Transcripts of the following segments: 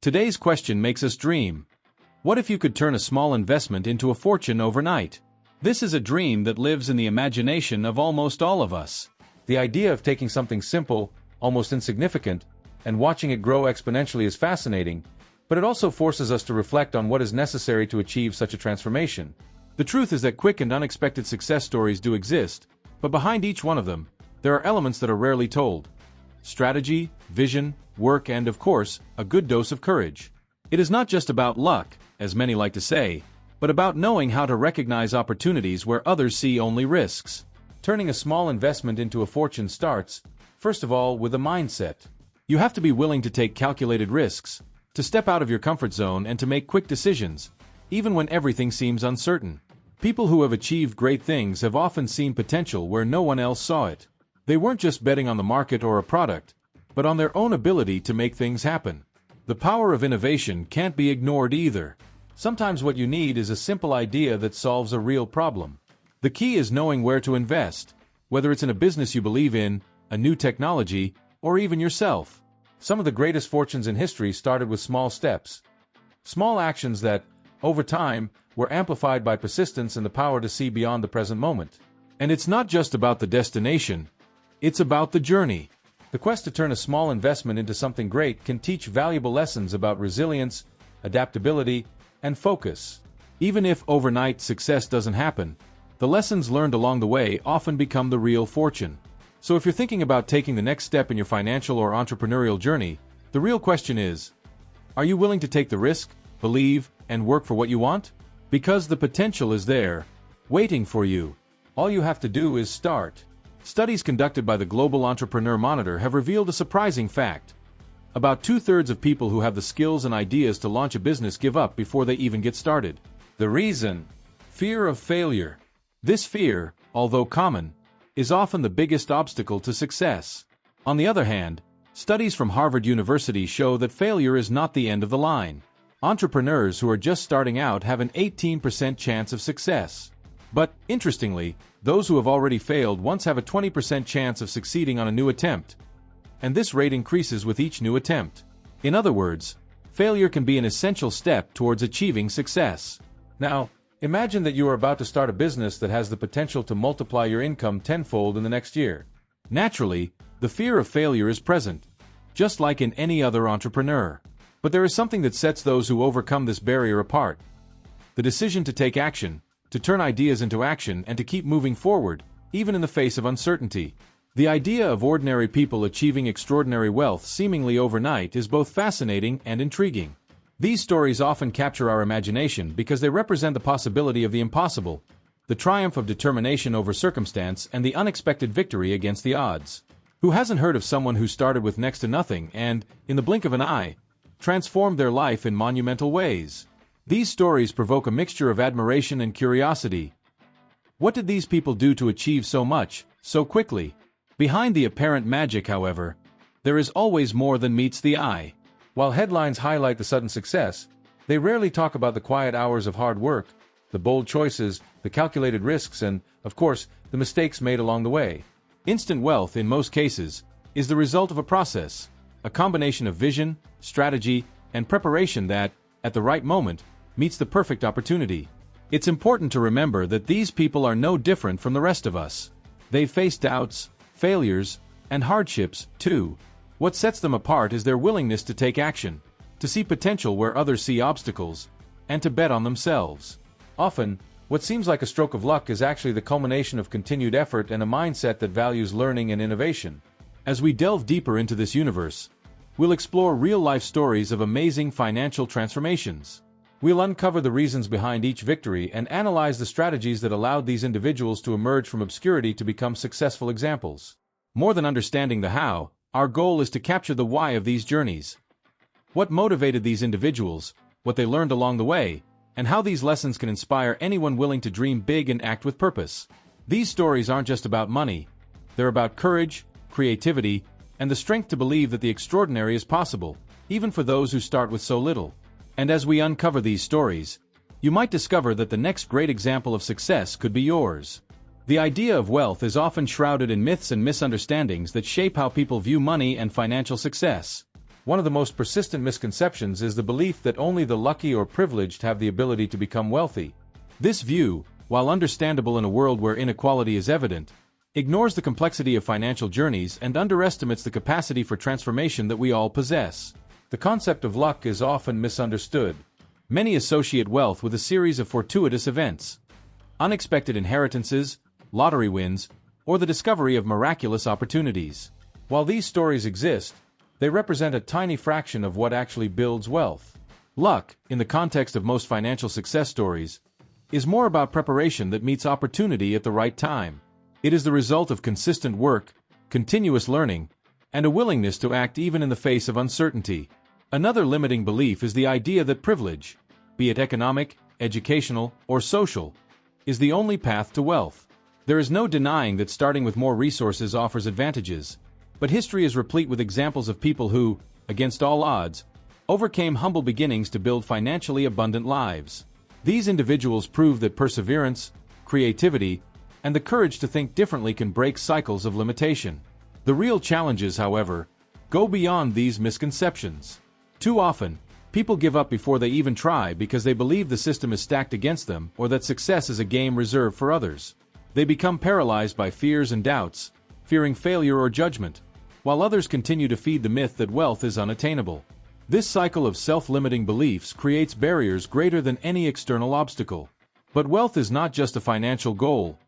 Today's question makes us dream. What if you could turn a small investment into a fortune overnight? This is a dream that lives in the imagination of almost all of us. The idea of taking something simple, almost insignificant, and watching it grow exponentially is fascinating, but it also forces us to reflect on what is necessary to achieve such a transformation. The truth is that quick and unexpected success stories do exist, but behind each one of them, there are elements that are rarely told. Strategy, vision, work, and of course, a good dose of courage. It is not just about luck, as many like to say, but about knowing how to recognize opportunities where others see only risks. Turning a small investment into a fortune starts, first of all, with a mindset. You have to be willing to take calculated risks, to step out of your comfort zone and to make quick decisions, even when everything seems uncertain. People who have achieved great things have often seen potential where no one else saw it. They weren't just betting on the market or a product, but on their own ability to make things happen. The power of innovation can't be ignored either. Sometimes what you need is a simple idea that solves a real problem. The key is knowing where to invest, whether it's in a business you believe in, a new technology, or even yourself. Some of the greatest fortunes in history started with small steps. Small actions that, over time, were amplified by persistence and the power to see beyond the present moment. And it's not just about the destination, it's about the journey. The quest to turn a small investment into something great can teach valuable lessons about resilience, adaptability, and focus. Even if overnight success doesn't happen, the lessons learned along the way often become the real fortune. So if you're thinking about taking the next step in your financial or entrepreneurial journey, the real question is, are you willing to take the risk, believe, and work for what you want? Because the potential is there, waiting for you. All you have to do is start. Studies conducted by the Global Entrepreneur Monitor have revealed a surprising fact. About 2/3 of people who have the skills and ideas to launch a business give up before they even get started. The reason? Fear of failure. This fear, although common, is often the biggest obstacle to success. On the other hand, studies from Harvard University show that failure is not the end of the line. Entrepreneurs who are just starting out have an 18% chance of success. But, interestingly, those who have already failed once have a 20% chance of succeeding on a new attempt. And this rate increases with each new attempt. In other words, failure can be an essential step towards achieving success. Now, imagine that you are about to start a business that has the potential to multiply your income tenfold in the next year. Naturally, the fear of failure is present, just like in any other entrepreneur. But there is something that sets those who overcome this barrier apart. The decision to take action, to turn ideas into action, and to keep moving forward, even in the face of uncertainty. The idea of ordinary people achieving extraordinary wealth seemingly overnight is both fascinating and intriguing. These stories often capture our imagination because they represent the possibility of the impossible, the triumph of determination over circumstance, and the unexpected victory against the odds. Who hasn't heard of someone who started with next to nothing and, in the blink of an eye, transformed their life in monumental ways? These stories provoke a mixture of admiration and curiosity. What did these people do to achieve so much, so quickly? Behind the apparent magic, however, there is always more than meets the eye. While headlines highlight the sudden success, they rarely talk about the quiet hours of hard work, the bold choices, the calculated risks, and, of course, the mistakes made along the way. Instant wealth, in most cases, is the result of a process, a combination of vision, strategy, and preparation that, at the right moment, meets the perfect opportunity. It's important to remember that these people are no different from the rest of us. They face doubts, failures, and hardships, too. What sets them apart is their willingness to take action, to see potential where others see obstacles, and to bet on themselves. Often, what seems like a stroke of luck is actually the culmination of continued effort and a mindset that values learning and innovation. As we delve deeper into this universe, we'll explore real-life stories of amazing financial transformations. We'll uncover the reasons behind each victory and analyze the strategies that allowed these individuals to emerge from obscurity to become successful examples. More than understanding the how, our goal is to capture the why of these journeys. What motivated these individuals, what they learned along the way, and how these lessons can inspire anyone willing to dream big and act with purpose. These stories aren't just about money. They're about courage, creativity, and the strength to believe that the extraordinary is possible, even for those who start with so little. And as we uncover these stories, you might discover that the next great example of success could be yours. The idea of wealth is often shrouded in myths and misunderstandings that shape how people view money and financial success. One of the most persistent misconceptions is the belief that only the lucky or privileged have the ability to become wealthy. This view, while understandable in a world where inequality is evident, ignores the complexity of financial journeys and underestimates the capacity for transformation that we all possess. The concept of luck is often misunderstood. Many associate wealth with a series of fortuitous events, unexpected inheritances, lottery wins, or the discovery of miraculous opportunities. While these stories exist, they represent a tiny fraction of what actually builds wealth. Luck, in the context of most financial success stories, is more about preparation that meets opportunity at the right time. It is the result of consistent work, continuous learning, and a willingness to act even in the face of uncertainty. Another limiting belief is the idea that privilege, be it economic, educational, or social, is the only path to wealth. There is no denying that starting with more resources offers advantages, but history is replete with examples of people who, against all odds, overcame humble beginnings to build financially abundant lives. These individuals prove that perseverance, creativity, and the courage to think differently can break cycles of limitation. The real challenges, however, go beyond these misconceptions. Too often, people give up before they even try because they believe the system is stacked against them or that success is a game reserved for others. They become paralyzed by fears and doubts, fearing failure or judgment, while others continue to feed the myth that wealth is unattainable. This cycle of self-limiting beliefs creates barriers greater than any external obstacle. But wealth is not just a financial goal.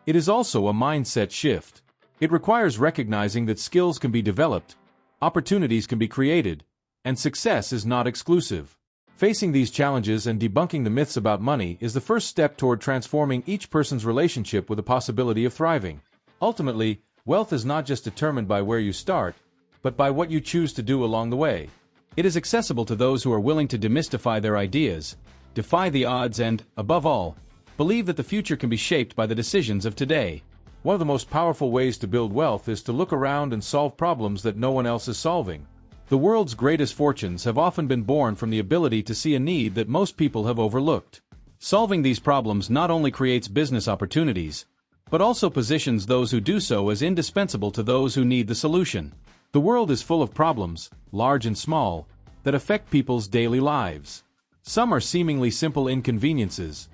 It is also a mindset shift. It requires recognizing that skills can be developed, opportunities can be created, and success is not exclusive. Facing these challenges and debunking the myths about money is the first step toward transforming each person's relationship with the possibility of thriving. Ultimately, wealth is not just determined by where you start, but by what you choose to do along the way. It is accessible to those who are willing to demystify their ideas, defy the odds and, above all, believe that the future can be shaped by the decisions of today. One of the most powerful ways to build wealth is to look around and solve problems that no one else is solving. The world's greatest fortunes have often been born from the ability to see a need that most people have overlooked. Solving these problems not only creates business opportunities, but also positions those who do so as indispensable to those who need the solution. The world is full of problems, large and small, that affect people's daily lives. Some are seemingly simple inconveniences,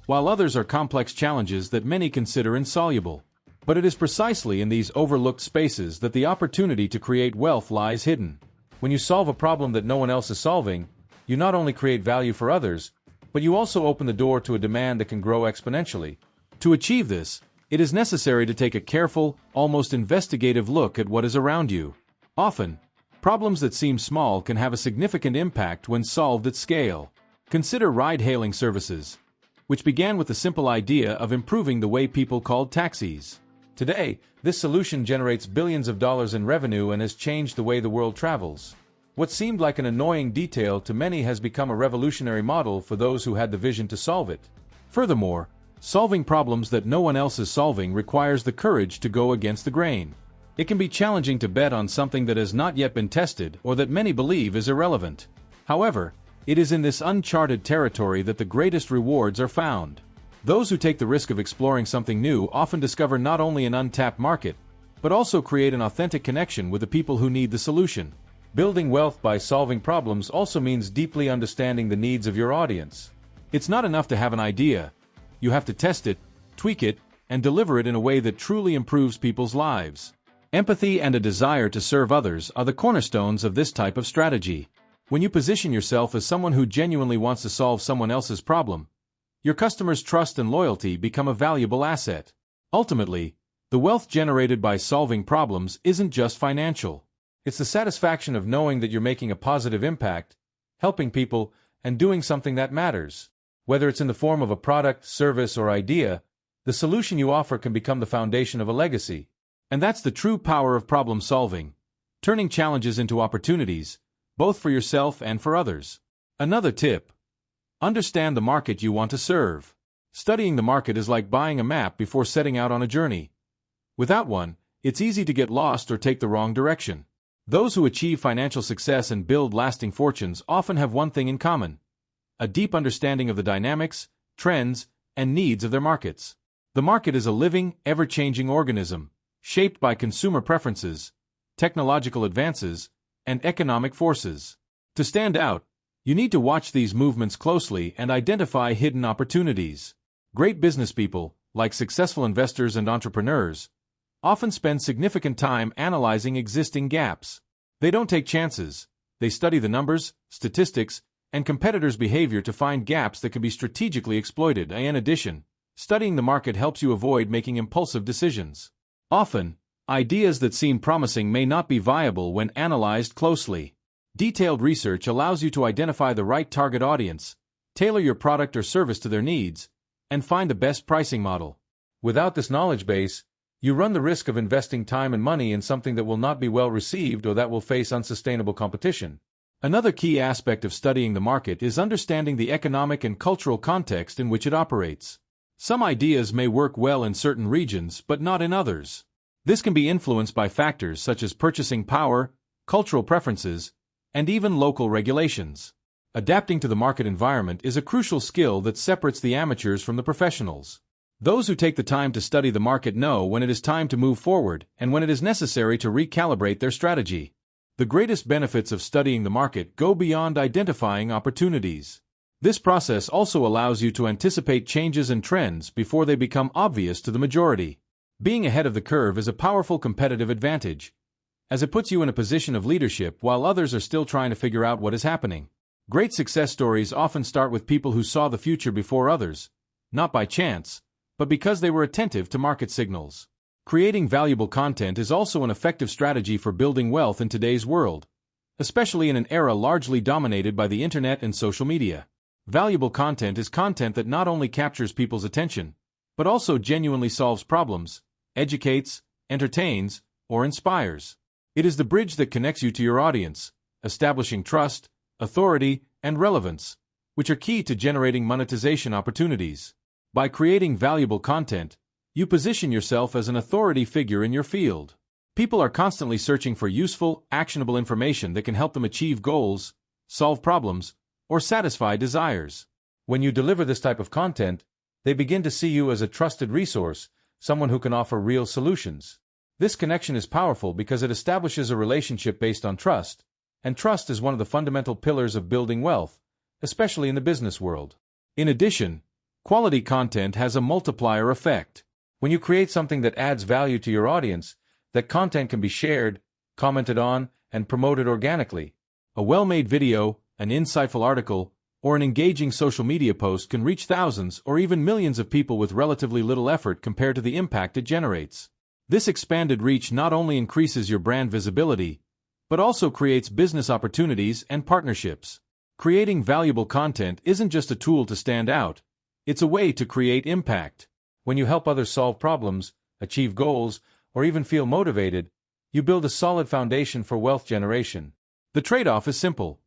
while others are complex challenges that many consider insoluble. But it is precisely in these overlooked spaces that the opportunity to create wealth lies hidden. When you solve a problem that no one else is solving, you not only create value for others, but you also open the door to a demand that can grow exponentially. To achieve this, it is necessary to take a careful, almost investigative look at what is around you. Often, problems that seem small can have a significant impact when solved at scale. Consider ride-hailing services, which began with the simple idea of improving the way people called taxis. Today, this solution generates billions of dollars in revenue and has changed the way the world travels. What seemed like an annoying detail to many has become a revolutionary model for those who had the vision to solve it. Furthermore, solving problems that no one else is solving requires the courage to go against the grain. It can be challenging to bet on something that has not yet been tested or that many believe is irrelevant. However, it is in this uncharted territory that the greatest rewards are found. Those who take the risk of exploring something new often discover not only an untapped market, but also create an authentic connection with the people who need the solution. Building wealth by solving problems also means deeply understanding the needs of your audience. It's not enough to have an idea. You have to test it, tweak it, and deliver it in a way that truly improves people's lives. Empathy and a desire to serve others are the cornerstones of this type of strategy. When you position yourself as someone who genuinely wants to solve someone else's problem, your customers' trust and loyalty become a valuable asset. Ultimately, the wealth generated by solving problems isn't just financial. It's the satisfaction of knowing that you're making a positive impact, helping people, and doing something that matters. Whether it's in the form of a product, service, or idea, the solution you offer can become the foundation of a legacy. And that's the true power of problem solving, turning challenges into opportunities, both for yourself and for others. Another tip: understand the market you want to serve. Studying the market is like buying a map before setting out on a journey. Without one, it's easy to get lost or take the wrong direction. Those who achieve financial success and build lasting fortunes often have one thing in common: a deep understanding of the dynamics, trends, and needs of their markets. The market is a living, ever-changing organism, shaped by consumer preferences, technological advances, and economic forces. To stand out, you need to watch these movements closely and identify hidden opportunities. Great businesspeople, like successful investors and entrepreneurs, often spend significant time analyzing existing gaps. They don't take chances. They study the numbers, statistics, and competitors' behavior to find gaps that can be strategically exploited. In addition, studying the market helps you avoid making impulsive decisions. Often, ideas that seem promising may not be viable when analyzed closely. Detailed research allows you to identify the right target audience, tailor your product or service to their needs, and find the best pricing model. Without this knowledge base, you run the risk of investing time and money in something that will not be well received or that will face unsustainable competition. Another key aspect of studying the market is understanding the economic and cultural context in which it operates. Some ideas may work well in certain regions, but not in others. This can be influenced by factors such as purchasing power, cultural preferences, and even local regulations. Adapting to the market environment is a crucial skill that separates the amateurs from the professionals. Those who take the time to study the market know when it is time to move forward and when it is necessary to recalibrate their strategy. The greatest benefits of studying the market go beyond identifying opportunities. This process also allows you to anticipate changes and trends before they become obvious to the majority. Being ahead of the curve is a powerful competitive advantage, as it puts you in a position of leadership while others are still trying to figure out what is happening. Great success stories often start with people who saw the future before others, not by chance, but because they were attentive to market signals. Creating valuable content is also an effective strategy for building wealth in today's world, especially in an era largely dominated by the internet and social media. Valuable content is content that not only captures people's attention, but also genuinely solves problems, educates, entertains, or inspires. It is the bridge that connects you to your audience, establishing trust, authority, and relevance, which are key to generating monetization opportunities. By creating valuable content, you position yourself as an authority figure in your field. People are constantly searching for useful, actionable information that can help them achieve goals, solve problems, or satisfy desires. When you deliver this type of content, they begin to see you as a trusted resource, someone who can offer real solutions. This connection is powerful because it establishes a relationship based on trust, and trust is one of the fundamental pillars of building wealth, especially in the business world. In addition, quality content has a multiplier effect. When you create something that adds value to your audience, that content can be shared, commented on, and promoted organically. A well-made video, an insightful article, or an engaging social media post can reach thousands or even millions of people with relatively little effort compared to the impact it generates. This expanded reach not only increases your brand visibility, but also creates business opportunities and partnerships. Creating valuable content isn't just a tool to stand out, it's a way to create impact. When you help others solve problems, achieve goals, or even feel motivated, you build a solid foundation for wealth generation. The trade-off is simple.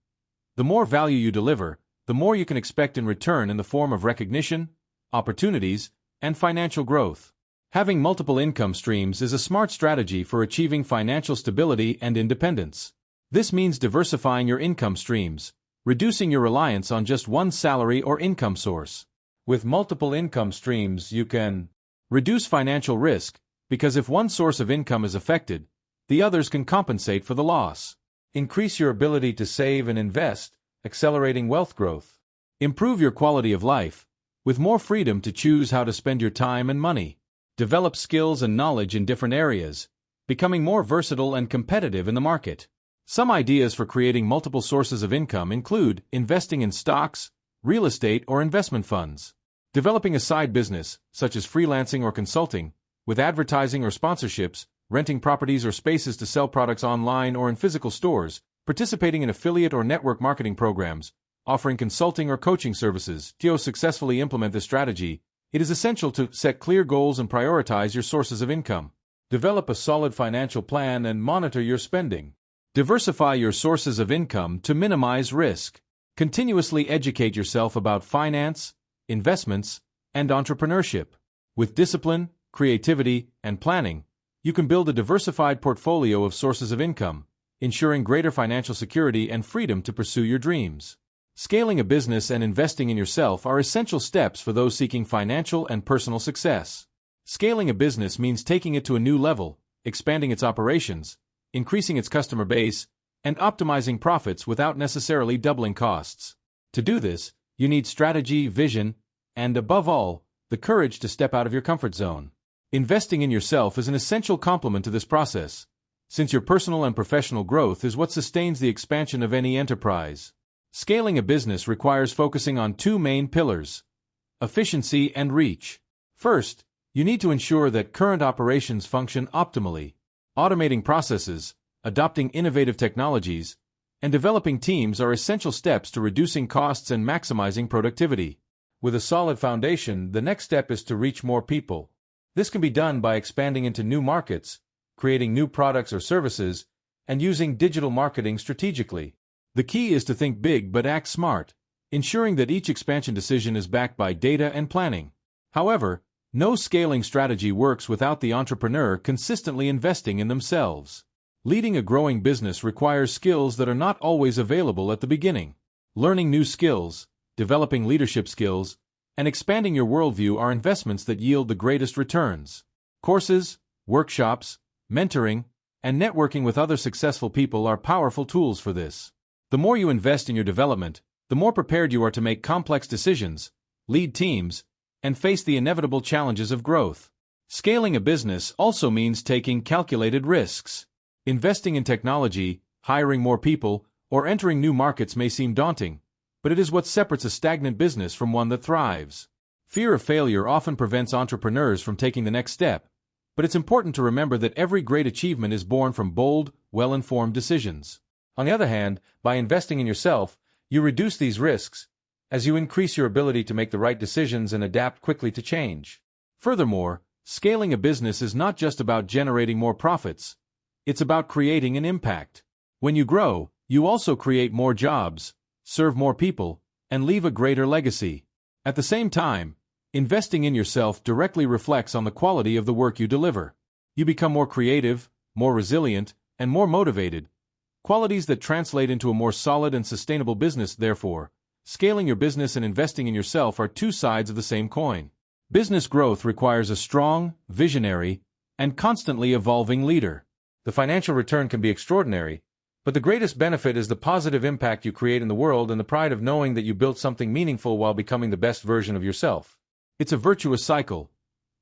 The more value you deliver, the more you can expect in return in the form of recognition, opportunities, and financial growth. Having multiple income streams is a smart strategy for achieving financial stability and independence. This means diversifying your income streams, reducing your reliance on just one salary or income source. With multiple income streams, you can reduce financial risk, because if one source of income is affected, the others can compensate for the loss. Increase your ability to save and invest, accelerating wealth growth. Improve your quality of life, with more freedom to choose how to spend your time and money. Develop skills and knowledge in different areas, becoming more versatile and competitive in the market. Some ideas for creating multiple sources of income include investing in stocks, real estate, or investment funds. Developing a side business, such as freelancing or consulting, with advertising or sponsorships, renting properties or spaces to sell products online or in physical stores, participating in affiliate or network marketing programs, offering consulting or coaching services. To successfully implement this strategy, it is essential to set clear goals and prioritize your sources of income. Develop a solid financial plan and monitor your spending. Diversify your sources of income to minimize risk. Continuously educate yourself about finance, investments, and entrepreneurship. With discipline, creativity, and planning, you can build a diversified portfolio of sources of income, ensuring greater financial security and freedom to pursue your dreams. Scaling a business and investing in yourself are essential steps for those seeking financial and personal success. Scaling a business means taking it to a new level, expanding its operations, increasing its customer base, and optimizing profits without necessarily doubling costs. To do this, you need strategy, vision, and above all, the courage to step out of your comfort zone. Investing in yourself is an essential complement to this process, since your personal and professional growth is what sustains the expansion of any enterprise. Scaling a business requires focusing on two main pillars: efficiency and reach. First, you need to ensure that current operations function optimally. Automating processes, adopting innovative technologies, and developing teams are essential steps to reducing costs and maximizing productivity. With a solid foundation, the next step is to reach more people. This can be done by expanding into new markets, creating new products or services, and using digital marketing strategically. The key is to think big but act smart, ensuring that each expansion decision is backed by data and planning. However, no scaling strategy works without the entrepreneur consistently investing in themselves. Leading a growing business requires skills that are not always available at the beginning. Learning new skills, developing leadership skills, and expanding your worldview are investments that yield the greatest returns. Courses, workshops, mentoring, and networking with other successful people are powerful tools for this. The more you invest in your development, the more prepared you are to make complex decisions, lead teams, and face the inevitable challenges of growth. Scaling a business also means taking calculated risks. Investing in technology, hiring more people, or entering new markets may seem daunting, but it is what separates a stagnant business from one that thrives. Fear of failure often prevents entrepreneurs from taking the next step, but it's important to remember that every great achievement is born from bold, well-informed decisions. On the other hand, by investing in yourself, you reduce these risks, as you increase your ability to make the right decisions and adapt quickly to change. Furthermore, scaling a business is not just about generating more profits, it's about creating an impact. When you grow, you also create more jobs, serve more people, and leave a greater legacy. At the same time, investing in yourself directly reflects on the quality of the work you deliver. You become more creative, more resilient, and more motivated, qualities that translate into a more solid and sustainable business. Therefore, scaling your business and investing in yourself are two sides of the same coin. Business growth requires a strong, visionary, and constantly evolving leader. The financial return can be extraordinary, but the greatest benefit is the positive impact you create in the world and the pride of knowing that you built something meaningful while becoming the best version of yourself. It's a virtuous cycle.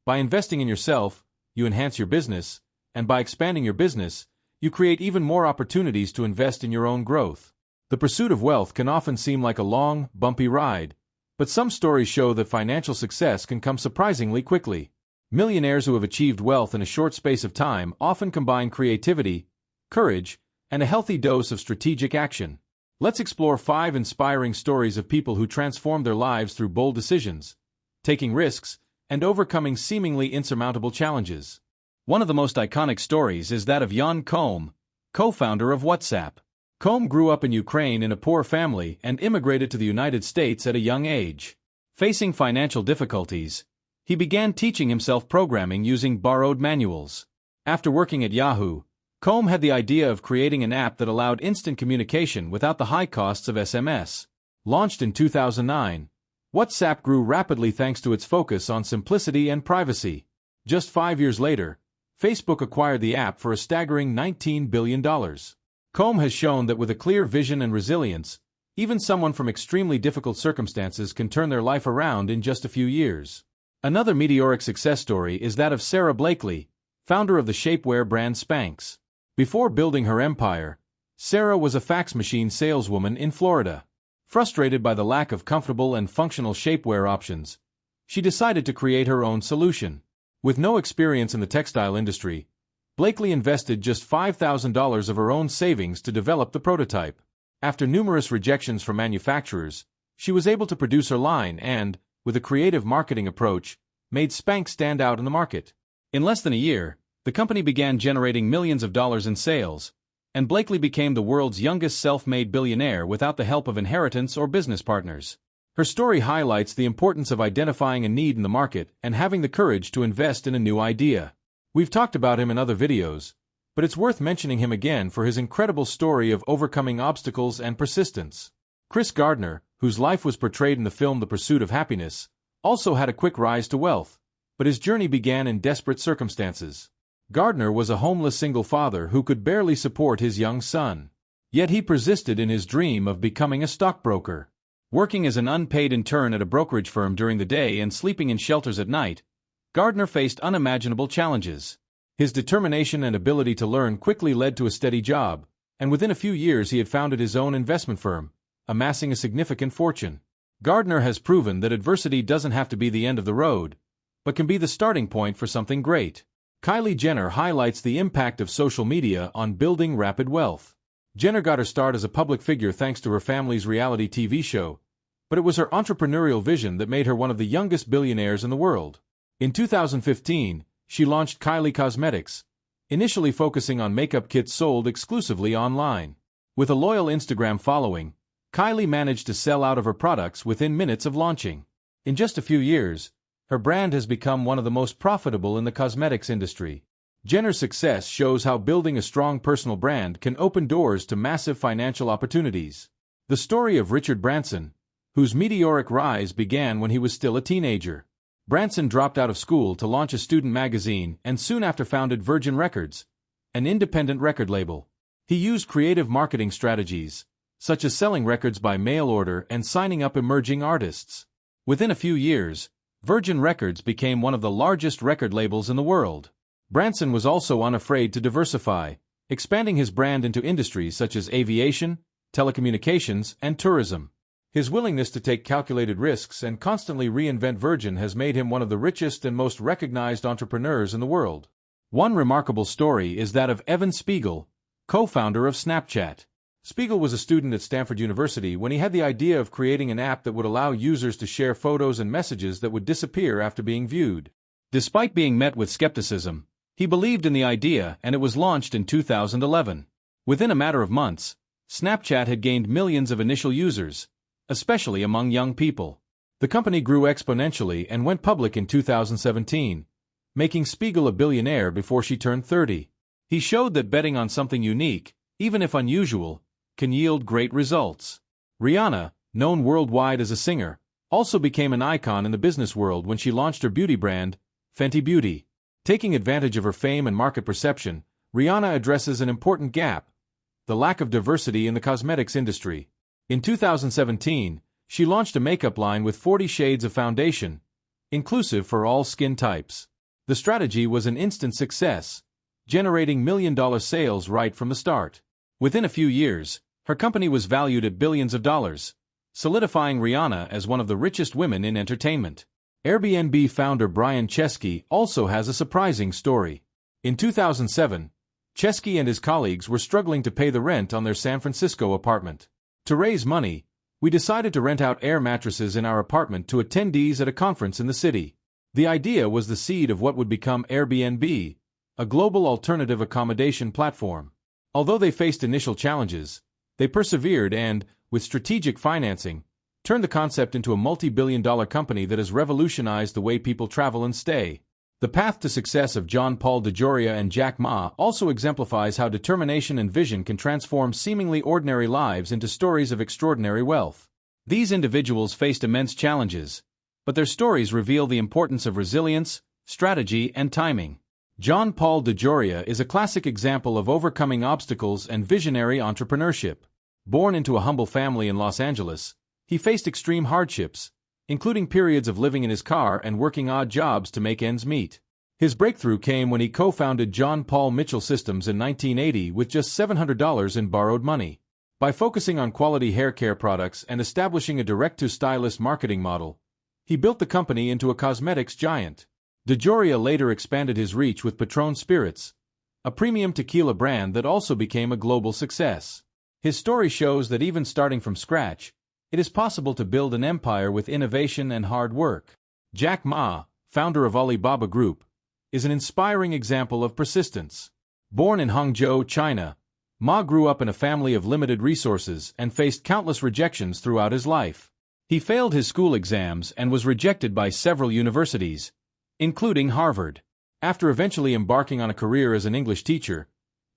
By investing in yourself, you enhance your business, and by expanding your business, you create even more opportunities to invest in your own growth. The pursuit of wealth can often seem like a long, bumpy ride, but some stories show that financial success can come surprisingly quickly. Millionaires who have achieved wealth in a short space of time often combine creativity, courage, and a healthy dose of strategic action. Let's explore 5 inspiring stories of people who transformed their lives through bold decisions, taking risks, and overcoming seemingly insurmountable challenges. One of the most iconic stories is that of Jan Koum, co-founder of WhatsApp. Koum grew up in Ukraine in a poor family and immigrated to the United States at a young age. Facing financial difficulties, he began teaching himself programming using borrowed manuals. After working at Yahoo, Koum had the idea of creating an app that allowed instant communication without the high costs of SMS. Launched in 2009, WhatsApp grew rapidly thanks to its focus on simplicity and privacy. Just 5 years later, Facebook acquired the app for a staggering $19 billion. Koum has shown that with a clear vision and resilience, even someone from extremely difficult circumstances can turn their life around in just a few years. Another meteoric success story is that of Sarah Blakely, founder of the shapewear brand Spanx. Before building her empire, Sarah was a fax machine saleswoman in Florida. Frustrated by the lack of comfortable and functional shapewear options, she decided to create her own solution. With no experience in the textile industry, Blakely invested just $5,000 of her own savings to develop the prototype. After numerous rejections from manufacturers, she was able to produce her line and, with a creative marketing approach, made Spanx stand out in the market. In less than a year, the company began generating millions of dollars in sales, and Blakely became the world's youngest self-made billionaire without the help of inheritance or business partners. Her story highlights the importance of identifying a need in the market and having the courage to invest in a new idea. We've talked about him in other videos, but it's worth mentioning him again for his incredible story of overcoming obstacles and persistence. Chris Gardner, whose life was portrayed in the film The Pursuit of Happiness, also had a quick rise to wealth, but his journey began in desperate circumstances. Gardner was a homeless single father who could barely support his young son. Yet he persisted in his dream of becoming a stockbroker. Working as an unpaid intern at a brokerage firm during the day and sleeping in shelters at night, Gardner faced unimaginable challenges. His determination and ability to learn quickly led to a steady job, and within a few years he had founded his own investment firm, amassing a significant fortune. Gardner has proven that adversity doesn't have to be the end of the road, but can be the starting point for something great. Kylie Jenner highlights the impact of social media on building rapid wealth. Jenner got her start as a public figure thanks to her family's reality TV show, but it was her entrepreneurial vision that made her one of the youngest billionaires in the world. In 2015, she launched Kylie Cosmetics, initially focusing on makeup kits sold exclusively online. With a loyal Instagram following, Kylie managed to sell out of her products within minutes of launching. In just a few years, her brand has become one of the most profitable in the cosmetics industry. Jenner's success shows how building a strong personal brand can open doors to massive financial opportunities. The story of Richard Branson, whose meteoric rise began when he was still a teenager. Branson dropped out of school to launch a student magazine and soon after founded Virgin Records, an independent record label. He used creative marketing strategies, such as selling records by mail order and signing up emerging artists. Within a few years, Virgin Records became one of the largest record labels in the world. Branson was also unafraid to diversify, expanding his brand into industries such as aviation, telecommunications, and tourism. His willingness to take calculated risks and constantly reinvent Virgin has made him one of the richest and most recognized entrepreneurs in the world. One remarkable story is that of Evan Spiegel, co-founder of Snapchat. Spiegel was a student at Stanford University when he had the idea of creating an app that would allow users to share photos and messages that would disappear after being viewed. Despite being met with skepticism, he believed in the idea and it was launched in 2011. Within a matter of months, Snapchat had gained millions of initial users, especially among young people. The company grew exponentially and went public in 2017, making Spiegel a billionaire before she turned 30. He showed that betting on something unique, even if unusual, can yield great results. Rihanna, known worldwide as a singer, also became an icon in the business world when she launched her beauty brand, Fenty Beauty. Taking advantage of her fame and market perception, Rihanna addresses an important gap: the lack of diversity in the cosmetics industry. In 2017, she launched a makeup line with 40 shades of foundation, inclusive for all skin types. The strategy was an instant success, generating million-dollar sales right from the start. Within a few years, her company was valued at billions of dollars, solidifying Rihanna as one of the richest women in entertainment. Airbnb founder Brian Chesky also has a surprising story. In 2007, Chesky and his colleagues were struggling to pay the rent on their San Francisco apartment. To raise money, we decided to rent out air mattresses in our apartment to attendees at a conference in the city. The idea was the seed of what would become Airbnb, a global alternative accommodation platform. Although they faced initial challenges, they persevered and, with strategic financing, turned the concept into a multi-billion-dollar company that has revolutionized the way people travel and stay. The path to success of John Paul DeJoria and Jack Ma also exemplifies how determination and vision can transform seemingly ordinary lives into stories of extraordinary wealth. These individuals faced immense challenges, but their stories reveal the importance of resilience, strategy, and timing. John Paul DeJoria is a classic example of overcoming obstacles and visionary entrepreneurship. Born into a humble family in Los Angeles, he faced extreme hardships, including periods of living in his car and working odd jobs to make ends meet. His breakthrough came when he co-founded John Paul Mitchell Systems in 1980 with just $700 in borrowed money. By focusing on quality hair care products and establishing a direct-to-stylist marketing model, he built the company into a cosmetics giant. DeJoria later expanded his reach with Patron Spirits, a premium tequila brand that also became a global success. His story shows that even starting from scratch, it is possible to build an empire with innovation and hard work. Jack Ma, founder of Alibaba Group, is an inspiring example of persistence. Born in Hangzhou, China, Ma grew up in a family of limited resources and faced countless rejections throughout his life. He failed his school exams and was rejected by several universities, including Harvard. After eventually embarking on a career as an English teacher,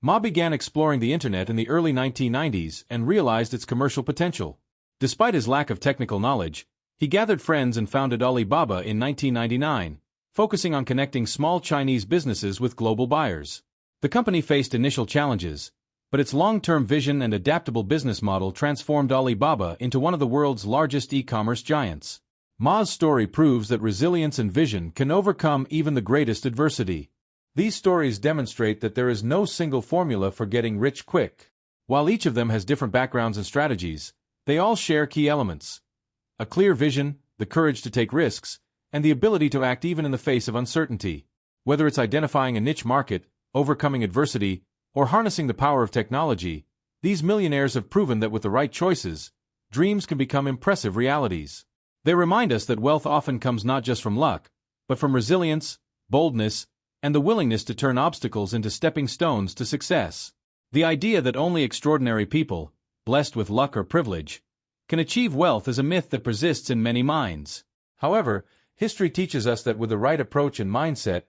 Ma began exploring the internet in the early 1990s and realized its commercial potential. Despite his lack of technical knowledge, he gathered friends and founded Alibaba in 1999, focusing on connecting small Chinese businesses with global buyers. The company faced initial challenges, but its long-term vision and adaptable business model transformed Alibaba into one of the world's largest e-commerce giants. Ma's story proves that resilience and vision can overcome even the greatest adversity. These stories demonstrate that there is no single formula for getting rich quick. While each of them has different backgrounds and strategies, they all share key elements: a clear vision, the courage to take risks, and the ability to act even in the face of uncertainty. Whether it's identifying a niche market, overcoming adversity, or harnessing the power of technology, these millionaires have proven that with the right choices, dreams can become impressive realities. They remind us that wealth often comes not just from luck, but from resilience, boldness, and the willingness to turn obstacles into stepping stones to success. The idea that only extraordinary people, blessed with luck or privilege, can achieve wealth is a myth that persists in many minds. However, history teaches us that with the right approach and mindset,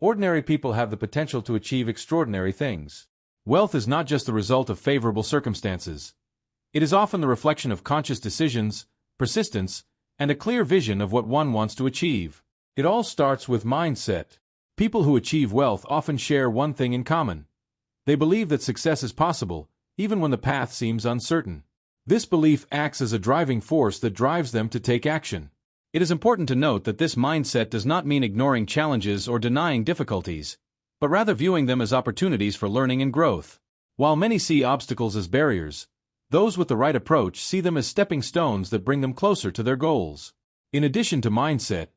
ordinary people have the potential to achieve extraordinary things. Wealth is not just the result of favorable circumstances. It is often the reflection of conscious decisions, persistence, and a clear vision of what one wants to achieve. It all starts with mindset. People who achieve wealth often share one thing in common. They believe that success is possible, even when the path seems uncertain. This belief acts as a driving force that drives them to take action. It is important to note that this mindset does not mean ignoring challenges or denying difficulties, but rather viewing them as opportunities for learning and growth. While many see obstacles as barriers, those with the right approach see them as stepping stones that bring them closer to their goals. In addition to mindset,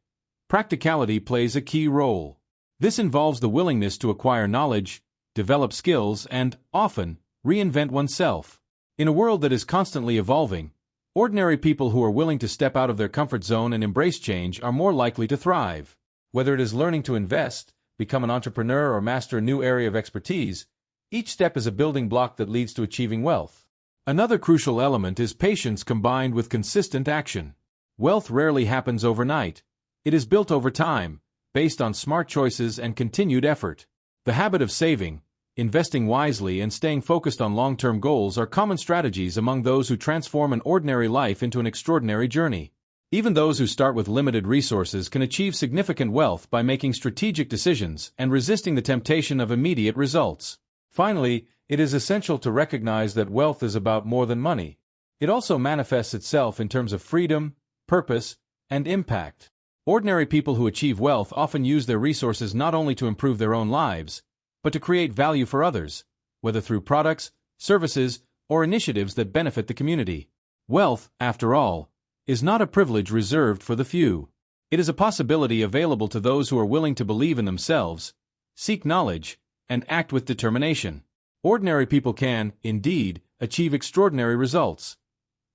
practicality plays a key role. This involves the willingness to acquire knowledge, develop skills, and, often, reinvent oneself. In a world that is constantly evolving, ordinary people who are willing to step out of their comfort zone and embrace change are more likely to thrive. Whether it is learning to invest, become an entrepreneur, or master a new area of expertise, each step is a building block that leads to achieving wealth. Another crucial element is patience combined with consistent action. Wealth rarely happens overnight. It is built over time, based on smart choices and continued effort. The habit of saving, investing wisely, and staying focused on long-term goals are common strategies among those who transform an ordinary life into an extraordinary journey. Even those who start with limited resources can achieve significant wealth by making strategic decisions and resisting the temptation of immediate results. Finally, it is essential to recognize that wealth is about more than money. It also manifests itself in terms of freedom, purpose, and impact. Ordinary people who achieve wealth often use their resources not only to improve their own lives, but to create value for others, whether through products, services, or initiatives that benefit the community. Wealth, after all, is not a privilege reserved for the few. It is a possibility available to those who are willing to believe in themselves, seek knowledge, and act with determination. Ordinary people can, indeed, achieve extraordinary results.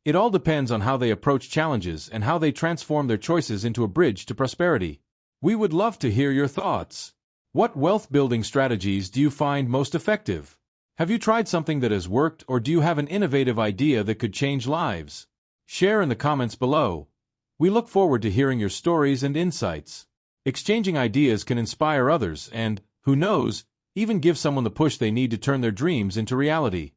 It all depends on how they approach challenges and how they transform their choices into a bridge to prosperity. We would love to hear your thoughts. What wealth-building strategies do you find most effective? Have you tried something that has worked, or do you have an innovative idea that could change lives? Share in the comments below. We look forward to hearing your stories and insights. Exchanging ideas can inspire others and, who knows, even give someone the push they need to turn their dreams into reality.